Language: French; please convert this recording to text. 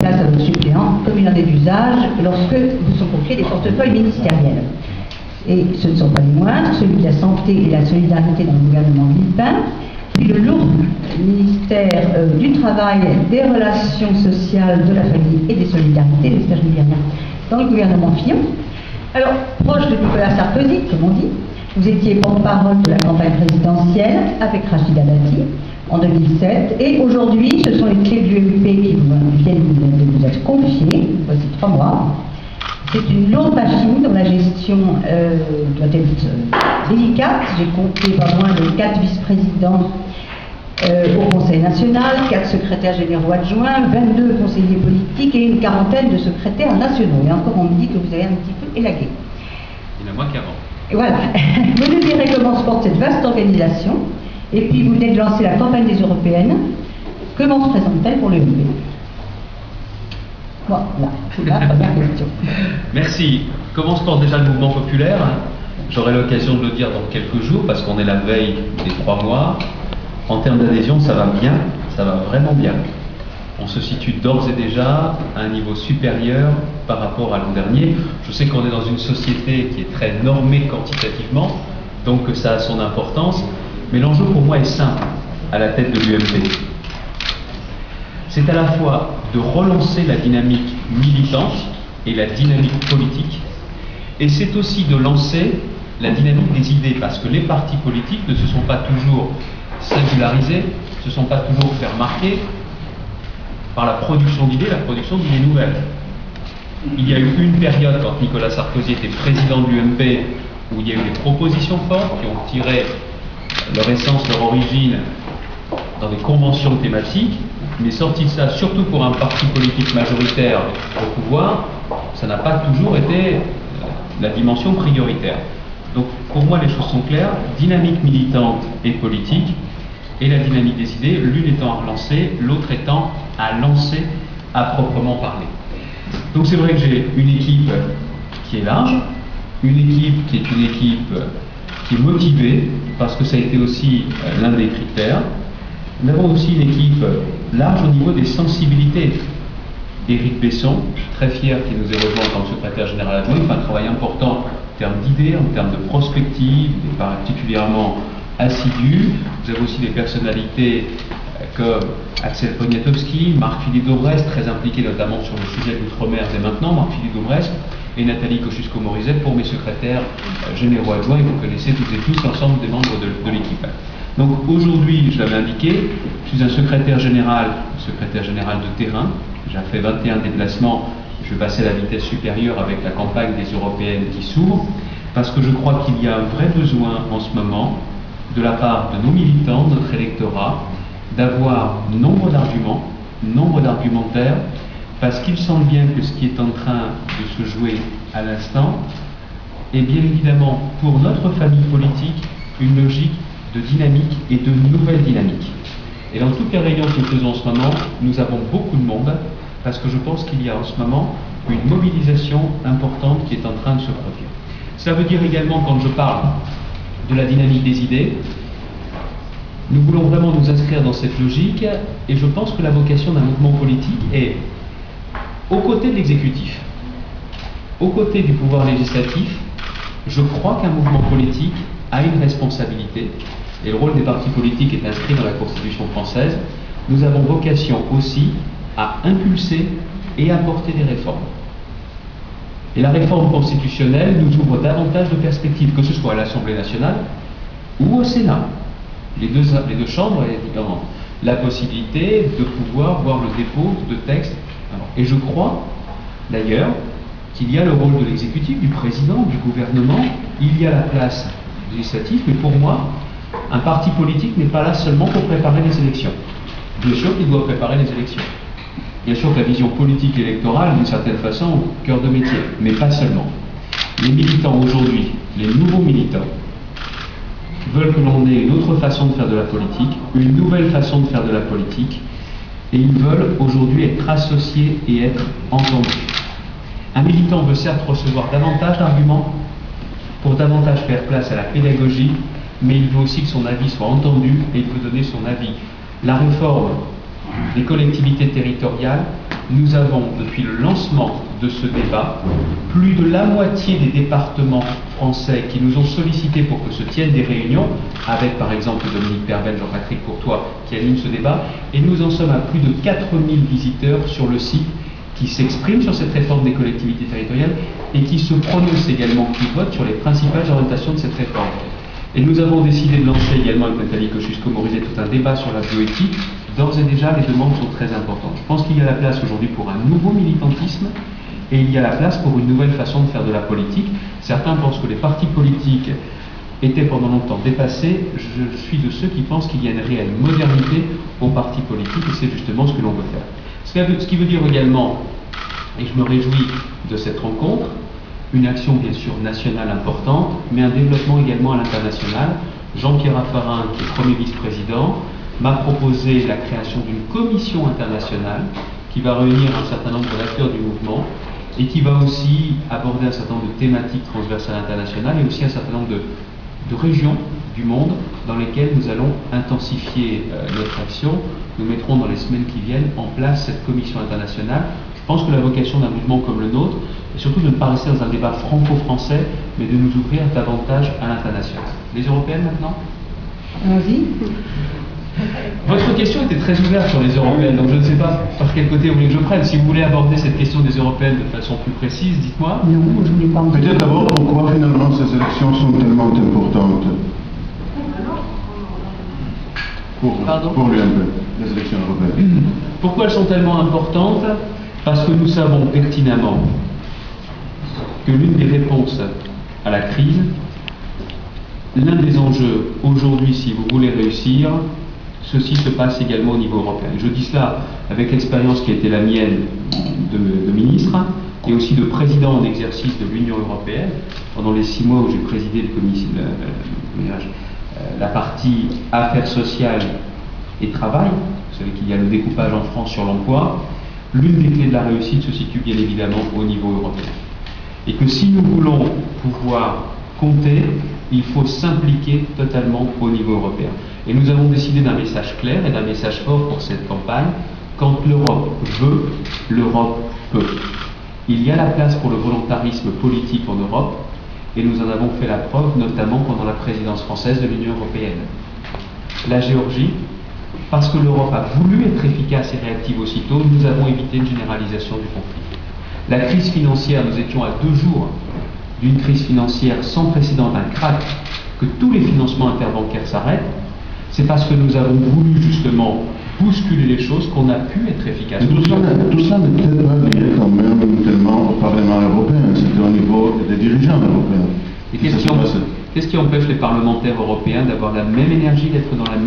place à votre suppléant, comme il en est d'usage lorsque vous sont confiés des portefeuilles ministériels. Et ce ne sont pas les moindres, celui de la santé et de la solidarité dans le gouvernement Villepin, puis le lourd ministère du Travail, des Relations sociales, de la famille et des solidarités, j'espère que je ne dis rien, dans le gouvernement Fillon. Alors, proche de Nicolas Sarkozy, comme on dit, vous étiez porte-parole de la campagne présidentielle avec Rachida Dati en 2007, et aujourd'hui, ce sont les clés de l'UMP qui viennent de vous être confiées, voici 3 mois. C'est une longue machine dont la gestion doit être délicate. J'ai compté pas moins de 4 vice-présidents au Conseil national, 4 secrétaires généraux adjoints, 22 conseillers politiques et une quarantaine de secrétaires nationaux. Et encore, on me dit que vous avez un petit peu élagué. Il y en a moins qu'avant. Et voilà. Vous nous direz comment se porte cette vaste organisation. Et puis, vous venez de lancer la campagne des européennes. Comment se présente-t-elle pour l'UMP? Voilà, c'est la première question. Merci. Comment se porte déjà le mouvement populaire? J'aurai l'occasion de le dire dans quelques jours, parce qu'on est la veille des 3 mois. En termes d'adhésion, ça va bien, ça va vraiment bien. On se situe d'ores et déjà à un niveau supérieur par rapport à l'an dernier. Je sais qu'on est dans une société qui est très normée quantitativement, donc ça a son importance, mais l'enjeu pour moi est simple à la tête de l'UMP. C'est à la fois de relancer la dynamique militante et la dynamique politique, et c'est aussi de lancer la dynamique des idées, parce que les partis politiques ne se sont pas toujours singularisés, ne se sont pas toujours fait remarquer par la production d'idées nouvelles. Il y a eu une période, quand Nicolas Sarkozy était président de l'UMP, où il y a eu des propositions fortes qui ont tiré leur essence, leur origine dans des conventions thématiques, mais sorti de ça, surtout pour un parti politique majoritaire au pouvoir, ça n'a pas toujours été la dimension prioritaire. Donc pour moi les choses sont claires, dynamique militante et politique, et la dynamique des idées, l'une étant à relancer, l'autre étant à lancer à proprement parler. Donc c'est vrai que j'ai une équipe qui est large, une équipe qui est une équipe qui est motivée, parce que ça a été aussi l'un des critères. Nous avons aussi une équipe large au niveau des sensibilités. Éric Besson, je suis très fier qu'il nous ait rejoint en tant que secrétaire général adjoint, il fait un travail important en termes d'idées, en termes de prospective, il est particulièrement assidu. Vous avez aussi des personnalités comme Axel Poniatowski, Marc-Philippe Daubresse, très impliqué notamment sur le sujet de l'outre-mer dès maintenant, Marc-Philippe Daubresse, et Nathalie Kosciusko-Morizet pour mes secrétaires généraux adjoints, et vous connaissez toutes et tous l'ensemble des membres de l'équipe. Donc aujourd'hui, je l'avais indiqué, je suis un secrétaire général de terrain. J'ai fait 21 déplacements, je vais passer à la vitesse supérieure avec la campagne des européennes qui s'ouvre, parce que je crois qu'il y a un vrai besoin en ce moment, de la part de nos militants, de notre électorat, d'avoir nombre d'arguments, nombre d'argumentaires, parce qu'ils sentent bien que ce qui est en train de se jouer à l'instant est bien évidemment pour notre famille politique une logique de dynamique et de nouvelles dynamiques. Et dans toutes les réunions que nous faisons en ce moment, nous avons beaucoup de monde, parce que je pense qu'il y a en ce moment une mobilisation importante qui est en train de se produire. Cela veut dire également, quand je parle de la dynamique des idées, nous voulons vraiment nous inscrire dans cette logique, et je pense que la vocation d'un mouvement politique est, aux côtés de l'exécutif, aux côtés du pouvoir législatif, je crois qu'un mouvement politique a une responsabilité, et le rôle des partis politiques est inscrit dans la Constitution française. Nous avons vocation aussi à impulser et apporter des réformes. Et la réforme constitutionnelle nous ouvre davantage de perspectives, que ce soit à l'Assemblée nationale ou au Sénat. Les deux chambres ont la possibilité de pouvoir voir le dépôt de textes. Et je crois, d'ailleurs, qu'il y a le rôle de l'exécutif, du président, du gouvernement, il y a la place législative, mais pour moi, un parti politique n'est pas là seulement pour préparer les élections. Bien sûr qu'il doit préparer les élections. Bien sûr que la vision politique et électorale, d'une certaine façon, au cœur de métier, mais pas seulement. Les militants aujourd'hui, les nouveaux militants, veulent que l'on ait une autre façon de faire de la politique, une nouvelle façon de faire de la politique, et ils veulent aujourd'hui être associés et être entendus. Un militant veut certes recevoir davantage d'arguments pour davantage faire place à la pédagogie, mais il veut aussi que son avis soit entendu et il veut donner son avis. La réforme des collectivités territoriales nous avons, depuis le lancement de ce débat, plus de la moitié des départements français qui nous ont sollicité pour que se tiennent des réunions, avec par exemple Dominique Perben, Jean-Patrick Courtois, qui anime ce débat, et nous en sommes à plus de 4000 visiteurs sur le site qui s'expriment sur cette réforme des collectivités territoriales et qui se prononcent également, qui votent sur les principales orientations de cette réforme. Et nous avons décidé de lancer également avec Nathalie Kosciusko-Morizet tout un débat sur la bioéthique. D'ores et déjà, les demandes sont très importantes. Je pense qu'il y a la place aujourd'hui pour un nouveau militantisme et il y a la place pour une nouvelle façon de faire de la politique. Certains pensent que les partis politiques étaient pendant longtemps dépassés. Je suis de ceux qui pensent qu'il y a une réelle modernité aux partis politiques et c'est justement ce que l'on veut faire. Ce qui veut dire également, et je me réjouis de cette rencontre, une action bien sûr nationale importante, mais un développement également à l'international. Jean-Pierre Raffarin, qui est premier vice-président, m'a proposé la création d'une commission internationale qui va réunir un certain nombre d'acteurs du mouvement et qui va aussi aborder un certain nombre de thématiques transversales internationales et aussi un certain nombre de régions du monde dans lesquelles nous allons intensifier notre action. Nous mettrons dans les semaines qui viennent en place cette commission internationale. Je pense que la vocation d'un mouvement comme le nôtre est surtout de ne pas rester dans un débat franco-français, mais de nous ouvrir davantage à l'international. Les européennes maintenant ? Allons-y. Votre question était très ouverte sur les européennes, donc je ne sais pas par quel côté vous voulez que je prenne. Si vous voulez aborder cette question des européennes de façon plus précise, dites-moi. Non, je ne voulais pas en dire. Peut-être d'abord pourquoi finalement ces élections sont tellement importantes pour l'UMP, les élections européennes. Pourquoi elles sont tellement importantes ? Parce que nous savons pertinemment que l'une des réponses à la crise, l'un des enjeux aujourd'hui, si vous voulez réussir, ceci se passe également au niveau européen. Je dis cela avec l'expérience qui a été la mienne de ministre et aussi de président en exercice de l'Union européenne. Pendant les 6 mois où j'ai présidé la partie affaires sociales et travail, vous savez qu'il y a le découpage en France sur l'emploi, l'une des clés de la réussite se situe bien évidemment au niveau européen. Et que si nous voulons pouvoir compter, il faut s'impliquer totalement au niveau européen. Et nous avons décidé d'un message clair et d'un message fort pour cette campagne. Quand l'Europe veut, l'Europe peut. Il y a la place pour le volontarisme politique en Europe et nous en avons fait la preuve notamment pendant la présidence française de l'Union européenne. La Géorgie, parce que l'Europe a voulu être efficace et réactive aussitôt, nous avons évité une généralisation du conflit. La crise financière, nous étions à 2 jours d'une crise financière sans précédent, d'un crack, que tous les financements interbancaires s'arrêtent. C'est parce que nous avons voulu justement bousculer les choses qu'on a pu être efficace. Mais tout ça n'était pas lié quand même tellement au Parlement européen, c'était au niveau des dirigeants européens. Et qu'est-ce qui empêche les parlementaires européens d'avoir la même énergie, d'être dans la même